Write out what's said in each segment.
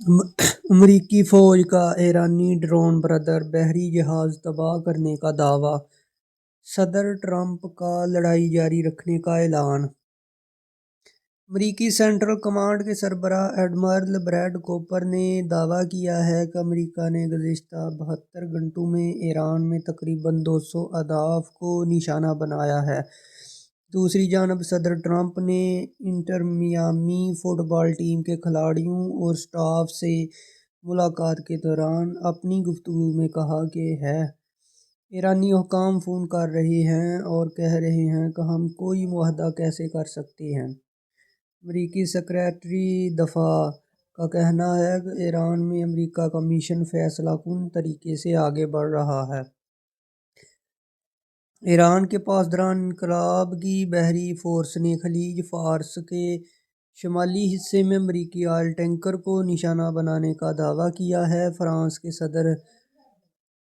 امریکی فوج کا ایرانی ڈرون بردر بحری جہاز تباہ کرنے کا دعویٰ، صدر ٹرمپ کا لڑائی جاری رکھنے کا اعلان۔ امریکی سینٹرل کمانڈ کے سربراہ ایڈمرل بریڈ کوپر نے دعویٰ کیا ہے کہ امریکہ نے گزشتہ 72 گھنٹوں میں ایران میں تقریباً 200 اہداف کو نشانہ بنایا ہے۔ دوسری جانب صدر ٹرمپ نے انٹر میامی فٹ بال ٹیم کے کھلاڑیوں اور اسٹاف سے ملاقات کے دوران اپنی گفتگو میں کہا کہ ایرانی حکام فون کر رہے ہیں اور کہہ رہے ہیں کہ ہم کوئی معاہدہ کیسے کر سکتے ہیں۔ امریکی سیکریٹری دفاع کا کہنا ہے کہ ایران میں امریکہ کا مشن فیصلہ کن طریقے سے آگے بڑھ رہا ہے۔ ایران کے پاسداران انقلاب کی بحری فورس نے خلیج فارس کے شمالی حصے میں امریکی آئل ٹینکر کو نشانہ بنانے کا دعویٰ کیا ہے۔ فرانس کے صدر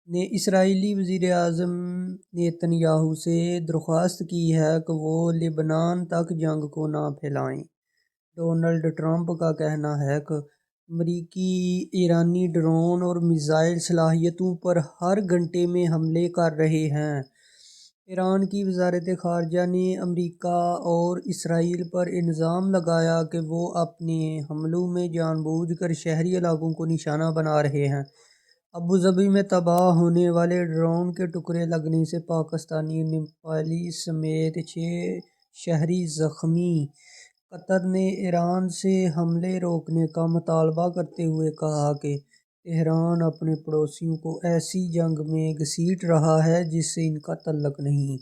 نے اسرائیلی وزیر اعظم نیتن یاہو سے درخواست کی ہے کہ وہ لبنان تک جنگ کو نہ پھیلائیں۔ ڈونلڈ ٹرمپ کا کہنا ہے کہ امریکی ایرانی ڈرون اور میزائل صلاحیتوں پر ہر گھنٹے میں حملے کر رہے ہیں۔ ایران کی وزارت خارجہ نے امریکہ اور اسرائیل پر الزام لگایا کہ وہ اپنے حملوں میں جان بوجھ کر شہری علاقوں کو نشانہ بنا رہے ہیں۔ ابوظہبی میں تباہ ہونے والے ڈرون کے ٹکڑے لگنے سے پاکستانی اور نیپالی سمیت 6 شہری زخمی۔ قطر نے ایران سے حملے روکنے کا مطالبہ کرتے ہوئے کہا کہ تہران اپنے پڑوسیوں کو ایسی جنگ میں گھسیٹ رہا ہے جس سے ان کا تعلق نہیں۔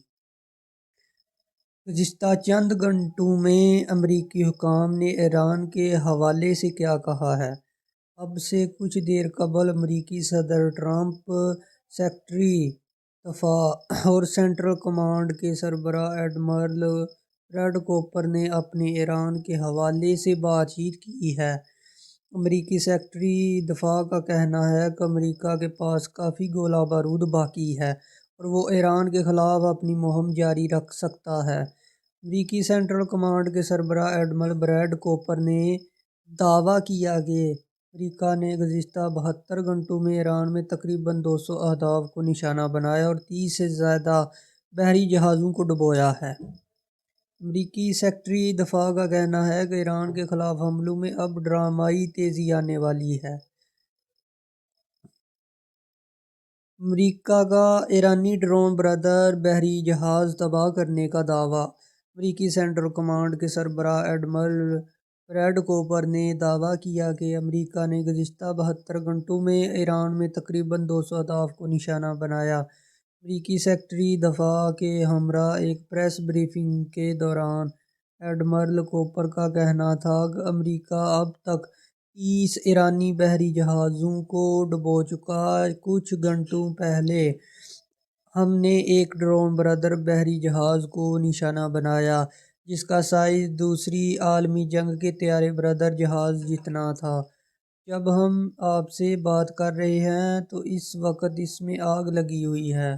گزشتہ چند گھنٹوں میں امریکی حکام نے ایران کے حوالے سے کیا کہا ہے؟ اب سے کچھ دیر قبل امریکی صدر ٹرمپ، سیکریٹری دفاع اور سینٹرل کمانڈ کے سربراہ ایڈمرل بریڈ کوپر نے اپنے ایران کے حوالے سے بات چیت کی ہے۔ امریکی سیکریٹری دفاع کا کہنا ہے کہ امریکہ کے پاس کافی گولہ بارود باقی ہے اور وہ ایران کے خلاف اپنی مہم جاری رکھ سکتا ہے۔ امریکی سینٹرل کمانڈ کے سربراہ ایڈمرل بریڈ کوپر نے دعویٰ کیا کہ امریکہ نے گزشتہ 72 گھنٹوں میں ایران میں تقریباً 200 اہداف کو نشانہ بنایا اور 30 سے زیادہ بحری جہازوں کو ڈبویا ہے۔ امریکی سیکریٹری دفاع کا کہنا ہے کہ ایران کے خلاف حملوں میں اب ڈرامائی تیزی آنے والی ہے۔ امریکہ کا ایرانی ڈرون بردر بحری جہاز تباہ کرنے کا دعویٰ۔ امریکی سینٹرل کمانڈ کے سربراہ ایڈمرل بریڈ کوپر نے دعویٰ کیا کہ امریکہ نے گزشتہ 72 گھنٹوں میں ایران میں تقریباً 200 اہداف کو نشانہ بنایا۔ امریکی سیکریٹری دفاع کے ہمراہ ایک پریس بریفنگ کے دوران ایڈمرل کوپر کا کہنا تھا کہ امریکہ اب تک 30 ایرانی بحری جہازوں کو ڈبو چکا ہے۔ کچھ گھنٹوں پہلے ہم نے ایک ڈرون بردر بحری جہاز کو نشانہ بنایا جس کا سائز دوسری عالمی جنگ کے طیارے بردر جہاز جتنا تھا۔ جب ہم آپ سے بات کر رہے ہیں تو اس وقت اس میں آگ لگی ہوئی ہے۔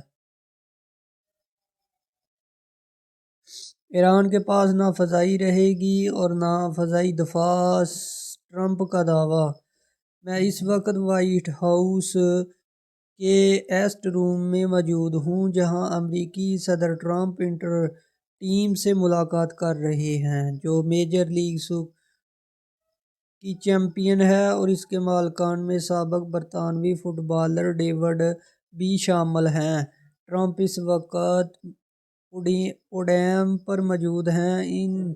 ایران کے پاس نہ فضائی رہے گی اور نہ فضائی دفاع، ٹرمپ کا دعویٰ۔ میں اس وقت وائٹ ہاؤس کے ایسٹ روم میں موجود ہوں جہاں امریکی صدر ٹرمپ انٹر ٹیم سے ملاقات کر رہے ہیں جو میجر لیگ ساکر کی چیمپئن ہے اور اس کے مالکان میں سابق برطانوی فٹ بالر ڈیوڈ بھی شامل ہیں۔ ٹرمپ اس وقت پوڈیم پر موجود ہیں۔ ان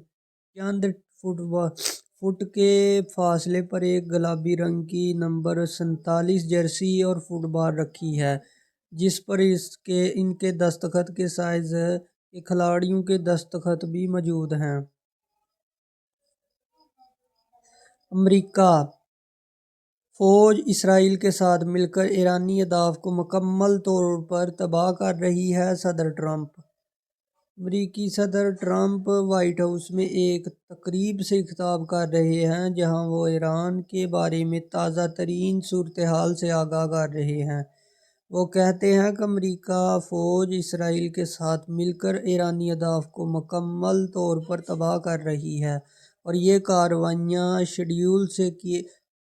چند فٹ کے فاصلے پر ایک گلابی رنگ کی نمبر 47 جرسی اور فٹ بال رکھی ہے جس پر ان کے دستخط کے سائز کے کھلاڑیوں کے دستخط بھی موجود ہیں۔ امریکی فوج اسرائیل کے ساتھ مل کر ایرانی اہداف کو مکمل طور پر تباہ کر رہی ہے، صدر ٹرمپ۔ امریکی صدر ٹرمپ وائٹ ہاؤس میں ایک تقریب سے خطاب کر رہے ہیں جہاں وہ ایران کے بارے میں تازہ ترین صورتحال سے آگاہ کر رہے ہیں۔ وہ کہتے ہیں کہ امریکی فوج اسرائیل کے ساتھ مل کر ایرانی اہداف کو مکمل طور پر تباہ کر رہی ہے اور یہ کارروائیاں شیڈول سے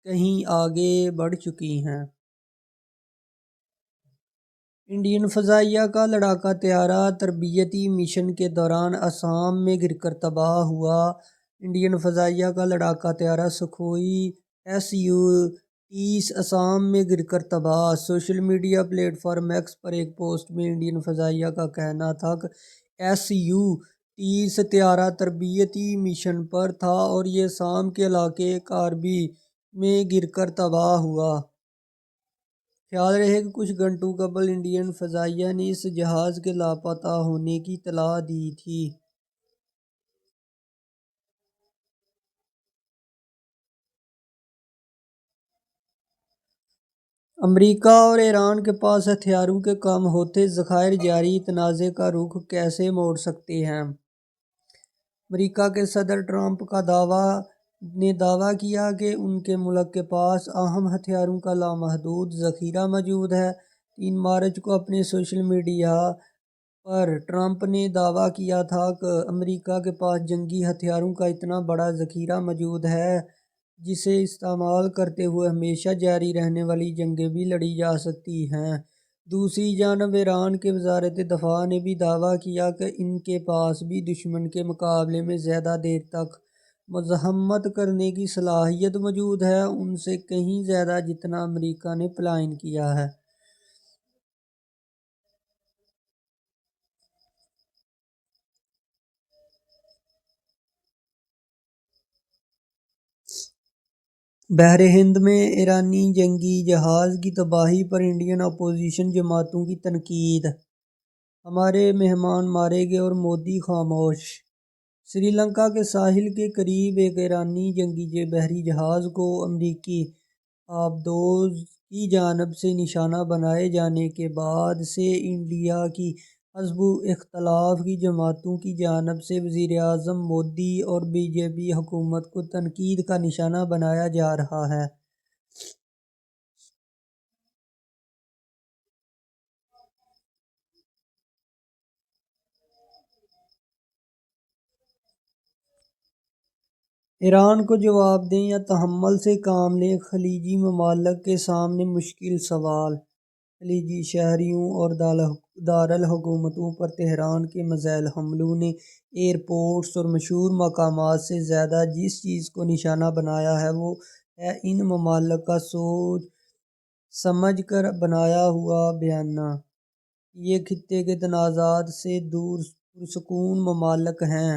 کہیں آگے بڑھ چکی ہیں۔ انڈین فضائیہ کا لڑاکا طیارہ تربیتی مشن کے دوران آسام میں گر کر تباہ ہوا۔ انڈین فضائیہ کا لڑاکا طیارہ سکھوئی Su-30 آسام میں گر کر تباہ۔ Social media platform X پر ایک پوسٹ میں انڈین فضائیہ کا کہنا تھا کہ Su-30 طیارہ تربیتی مشن پر تھا اور یہ آسام کے علاقے کاربی میں گر کر تباہ ہوا۔ خیال رہے کہ کچھ گھنٹوں قبل انڈین فضائیہ نے اس جہاز کے لاپتہ ہونے کی اطلاع دی تھی۔ امریکہ اور ایران کے پاس ہتھیاروں کے کم ہوتے ذخائر جاری تنازع کا رخ کیسے موڑ سکتے ہیں؟ امریکہ کے صدر ٹرمپ نے دعویٰ کیا کہ ان کے ملک کے پاس اہم ہتھیاروں کا لامحدود ذخیرہ موجود ہے۔ 3 مارچ کو اپنے سوشل میڈیا پر ٹرمپ نے دعویٰ کیا تھا کہ امریکہ کے پاس جنگی ہتھیاروں کا اتنا بڑا ذخیرہ موجود ہے جسے استعمال کرتے ہوئے ہمیشہ جاری رہنے والی جنگیں بھی لڑی جا سکتی ہیں۔ دوسری جانب ایران کی وزارت دفاع نے بھی دعویٰ کیا کہ ان کے پاس بھی دشمن کے مقابلے میں زیادہ دیر تک مزاحمت کرنے کی صلاحیت موجود ہے، ان سے کہیں زیادہ جتنا امریکہ نے پلان کیا ہے۔ بحر ہند میں ایرانی جنگی جہاز کی تباہی پر انڈین اپوزیشن جماعتوں کی تنقید۔ ہمارے مہمان مارے گئے اور مودی خاموش۔ سری لنکا کے ساحل کے قریب ایک ایرانی جنگی بحری جہاز کو امریکی آبدوز کی جانب سے نشانہ بنائے جانے کے بعد سے انڈیا کی حزب اختلاف کی جماعتوں کی جانب سے وزیر اعظم مودی اور بی جے پی حکومت کو تنقید کا نشانہ بنایا جا رہا ہے۔ ایران کو جواب دیں یا تحمل سے کام لیں، خلیجی ممالک کے سامنے مشکل سوال۔ خلیجی شہریوں اور دارالحکومتوں پر تہران کے میزائل حملوں نے ایئرپورٹس اور مشہور مقامات سے زیادہ جس چیز کو نشانہ بنایا ہے وہ ہے ان ممالک کا سوچ سمجھ کر بنایا ہوا بیانیہ۔ یہ خطے کے تنازعات سے دور پرسکون ممالک ہیں۔